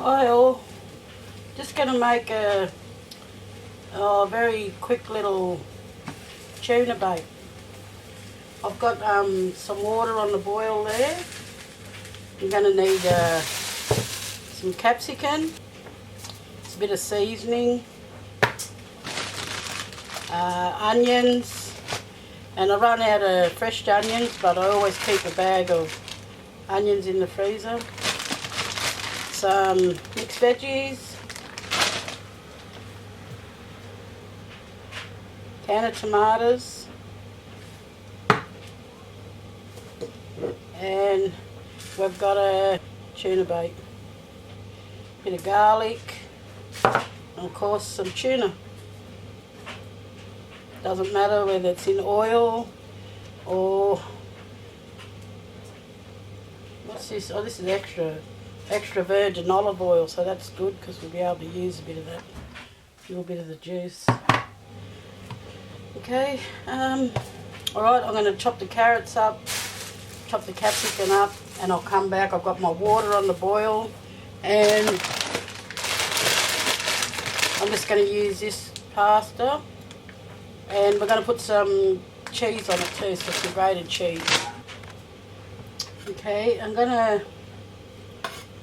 oil. Just going to make a very quick little tuna bake. I've got some water on the boil there. I'm going to need some capsicum, it's a bit of seasoning, onions, and I run out of fresh onions, but I always keep a bag of onions in the freezer. Some mixed veggies, can of tomatoes, and we've got a tuna bake, bit of garlic, and of course some tuna. Doesn't matter whether it's in oil or what's this? Oh, this is extra virgin olive oil, so that's good because we'll be able to use a bit of that, a little bit of the juice. Okay, alright, I'm going to chop the carrots up, chop the capsicum up, and I'll come back. I've got my water on the boil, and I'm just going to use this pasta, and we're going to put some cheese on it too, so some grated cheese. Okay, I'm going to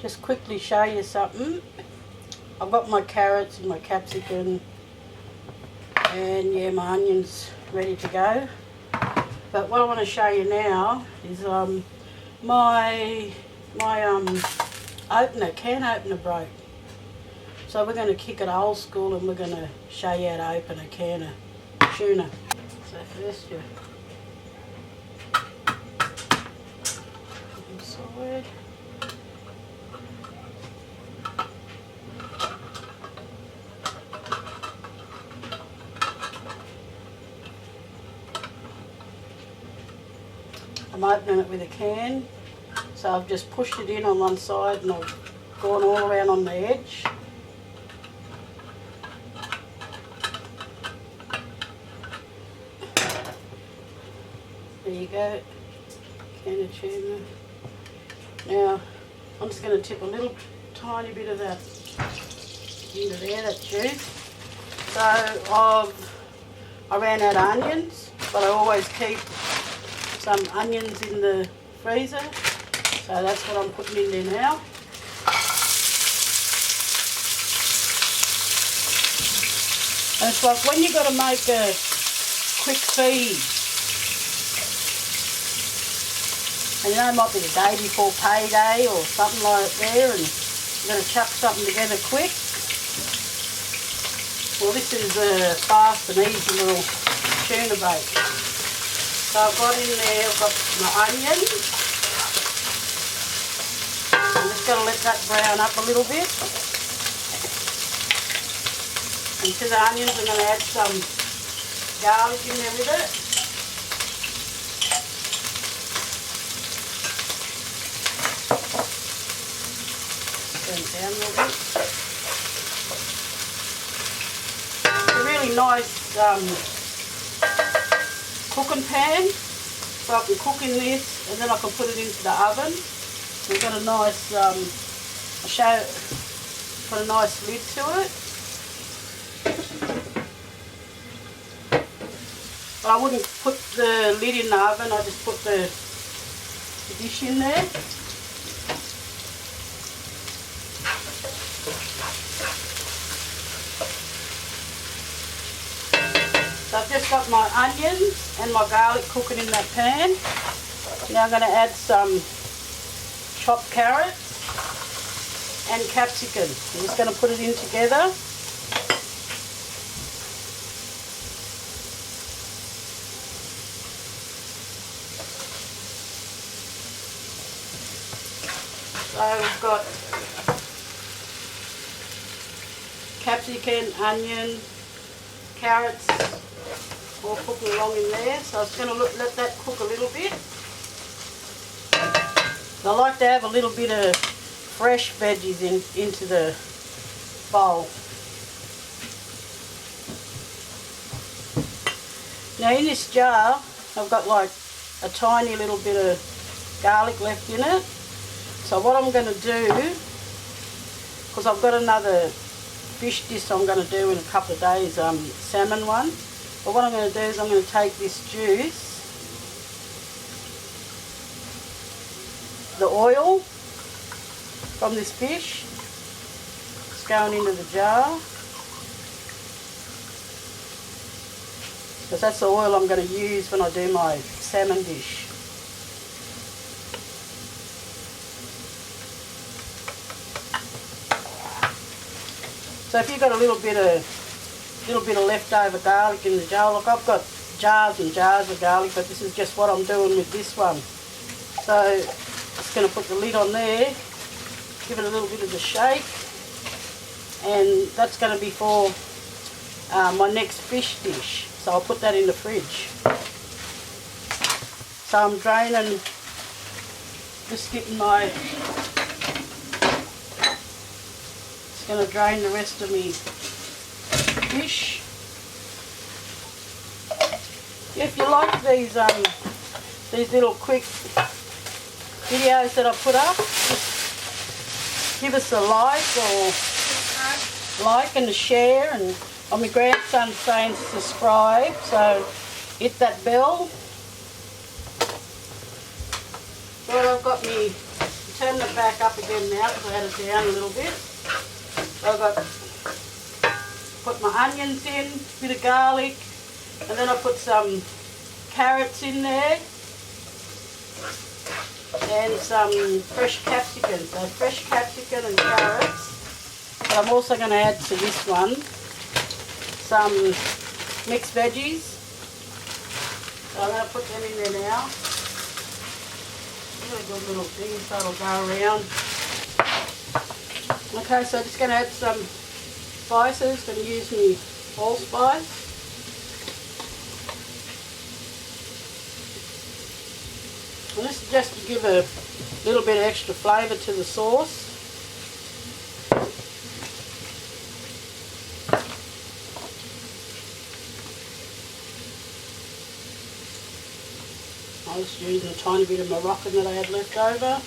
just quickly show you something. I've got my carrots and my capsicum and yeah, my onions ready to go. But what I want to show you now is my can opener broke. So we're going to kick it old school, and we're going to show you how to open a can of tuna. So first you put them aside. I'm opening it with a can, so I've just pushed it in on one side and I've gone all around on the edge. There you go, can of tuna. Now I'm just going to tip a little tiny bit of that into there, that juice. So I ran out of onions, but I always keep some onions in the freezer, so that's what I'm putting in there now. And it's like when you've got to make a quick feed, and you know, it might be the day before payday or something like that there, and you're going to chuck something together quick. Well, this is a fast and easy little tuna bake. So I've got in there, I've got my onions. I'm just going to let that brown up a little bit. And to the onions I'm going to add some garlic in there with it. Turn it down a little bit. It's a really nice cooking pan, so I can cook in this and then I can put it into the oven. We've got a nice put a nice lid to it. But I wouldn't put the lid in the oven, I just put the dish in there. So I've just got my onions and my garlic cooking in that pan. Now I'm going to add some chopped carrots and capsicum. I'm just going to put it in together. So we've got capsicum, onion, carrots, all cooking along in there. So I'm just going to let that cook a little bit. I like to have a little bit of fresh veggies into the bowl. Now in this jar I've got like a tiny little bit of garlic left in it. So what I'm going to do because I've got another fish dish I'm going to do in a couple of days, salmon one. But what I'm going to do is I'm going to take this juice, the oil from this fish, it's going into the jar. Because that's the oil I'm going to use when I do my salmon dish. So if you've got a little bit of leftover garlic in the jar, look, I've got jars and jars of garlic, but this is just what I'm doing with this one. So just going to put the lid on there, give it a little bit of a shake, and that's going to be for my next fish dish. So I'll put that in the fridge. So I'm draining, just getting my, just going to drain the rest of me fish. If you like these little quick videos that I put up, just give us a like and a share, and my grandson's saying subscribe, so hit that bell. Well, I've got me, turning it back up again now because I had it down a little bit. So I've got, put my onions in, a bit of garlic, and then I put some carrots in there, and some fresh capsicum. So fresh capsicum and carrots. But I'm also going to add to this one some mixed veggies. So I'm going to put them in there now. Really good little thing so it'll go around. Okay, so just going to add some spices. Going to use my allspice. And this is just to give a little bit of extra flavour to the sauce. I was using a tiny bit of Moroccan that I had left over.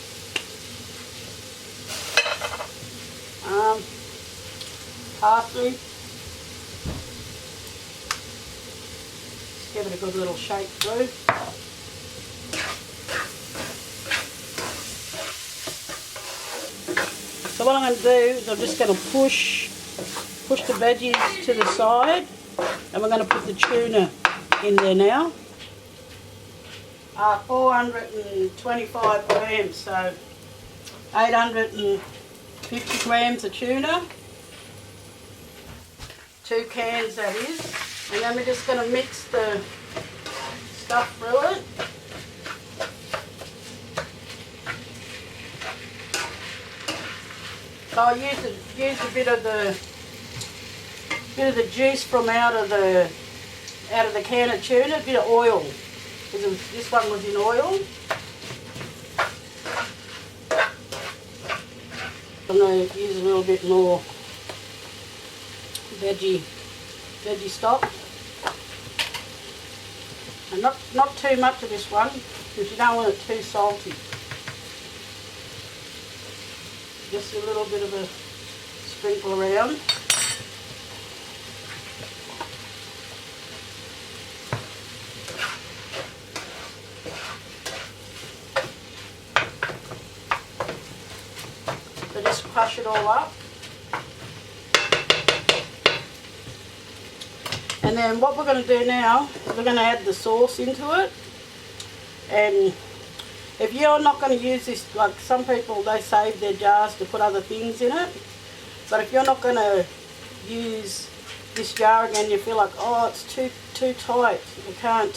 Parsley. Just give it a good little shake through. So what I'm going to do is I'm just going to push the veggies to the side, and we're going to put the tuna in there now. 425 grams, so 850 grams of tuna. 2 cans that is. And then we're just going to mix the stuff through it. So I use a bit of the juice from out of the can of tuna, a bit of oil. This one was in oil. I'm going to use a little bit more veggie stock. And not too much of this one, because you don't want it too salty. Just a little bit of a sprinkle around. So just crush it all up. And then what we're going to do now is we're going to add the sauce into it. And if you're not going to use this, like some people, they save their jars to put other things in it. But if you're not going to use this jar again, you feel like, oh, it's too tight, you can't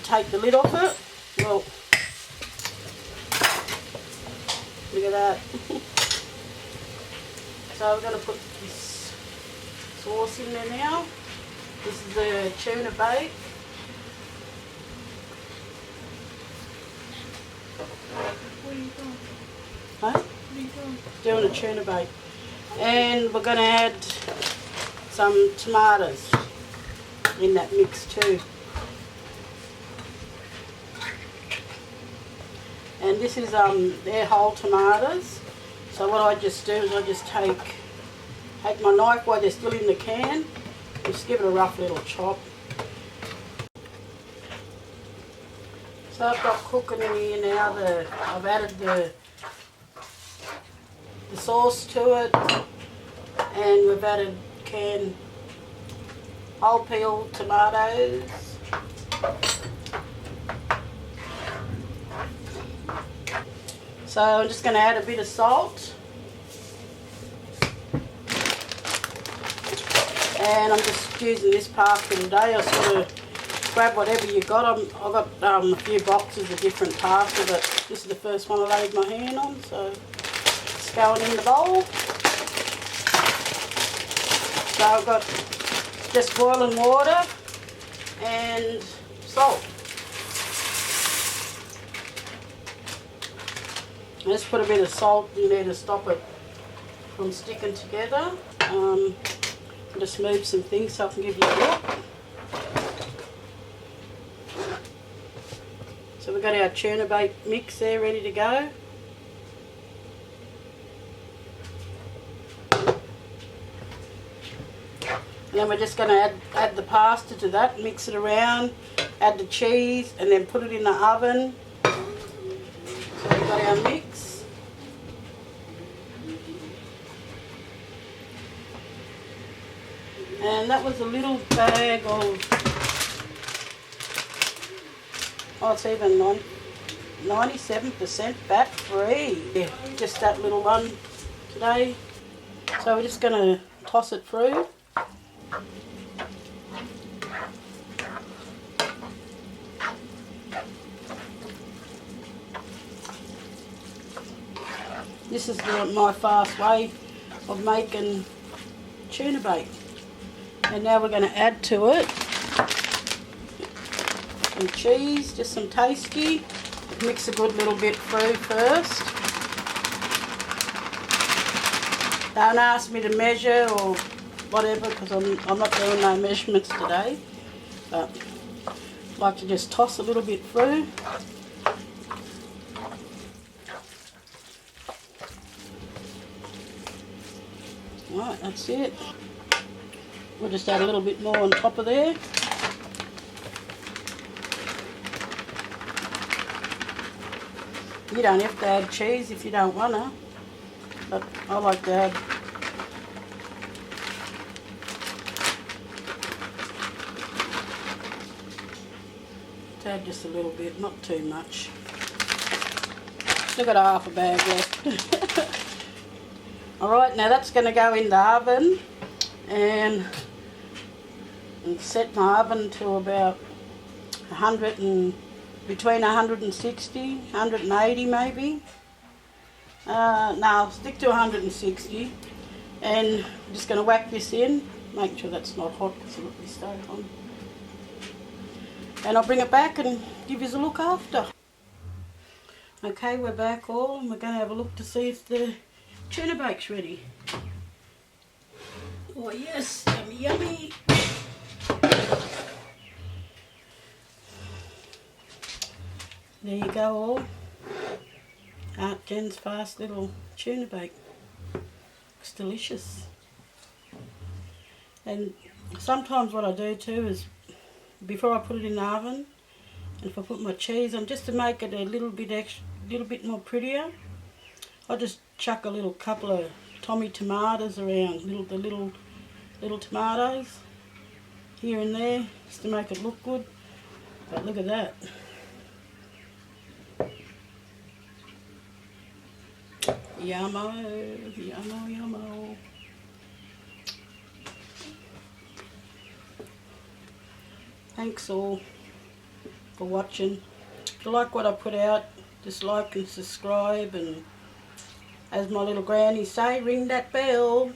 take the lid off it. Well, look at that. So we're going to put this sauce in there now. This is the tuna bake. What are you doing? Huh? What are you doing? Doing a tuna bake. And we're going to add some tomatoes in that mix too. And this is they're whole tomatoes. So what I just do is I just take my knife while they're still in the can, just give it a rough little chop. So I've got cooking in here now. I've added the sauce to it, and we've added canned whole peel tomatoes. So I'm just going to add a bit of salt, and I'm just using this pasta today. I sort of grab whatever you got. I've got a few boxes of different pasta, but this is the first one I laid my hand on, so it's going in the bowl. So I've got just boiling water and salt. Just put a bit of salt in there to stop it from sticking together. Just move some things so I can give you a look. So we've got our tuna bait mix there ready to go. And then we're just going to add the pasta to that, mix it around, add the cheese, and then put it in the oven. So we've got our mix. And that was a little bag of, oh, it's even 97% fat free. Yeah, just that little one today. So we're just going to toss it through. This is my fast way of making tuna bait. And now we're going to add to it some cheese, just some tasty. Mix a good little bit through first. Don't ask me to measure or whatever, because I'm not doing no measurements today. But I like to just toss a little bit through. Right, that's it. We'll just add a little bit more on top of there. You don't have to add cheese if you don't want to, but I like to add. Add just a little bit, not too much. Still got half a bag left. Alright, now that's going to go in the oven and set my oven to about 100 and between 160, 180 maybe. No, stick to 160, and I'm just going to whack this in. Make sure that's not hot because I've got this stove on. And I'll bring it back and give you a look after. Okay, we're back all, and we're going to have a look to see if the tuna bait's ready. Oh yes, yummy yummy. There you go all. Aunt Jen's fast little tuna bait. Looks delicious. And sometimes what I do too is, before I put it in the oven, and if I put my cheese on, just to make it a little bit more prettier, I just chuck a little couple of Tommy tomatoes around, the little tomatoes here and there, just to make it look good. But look at that. Yummo, yummo, yummo. Thanks all for watching. If you like what I put out, just like and subscribe, and as my little granny say, ring that bell.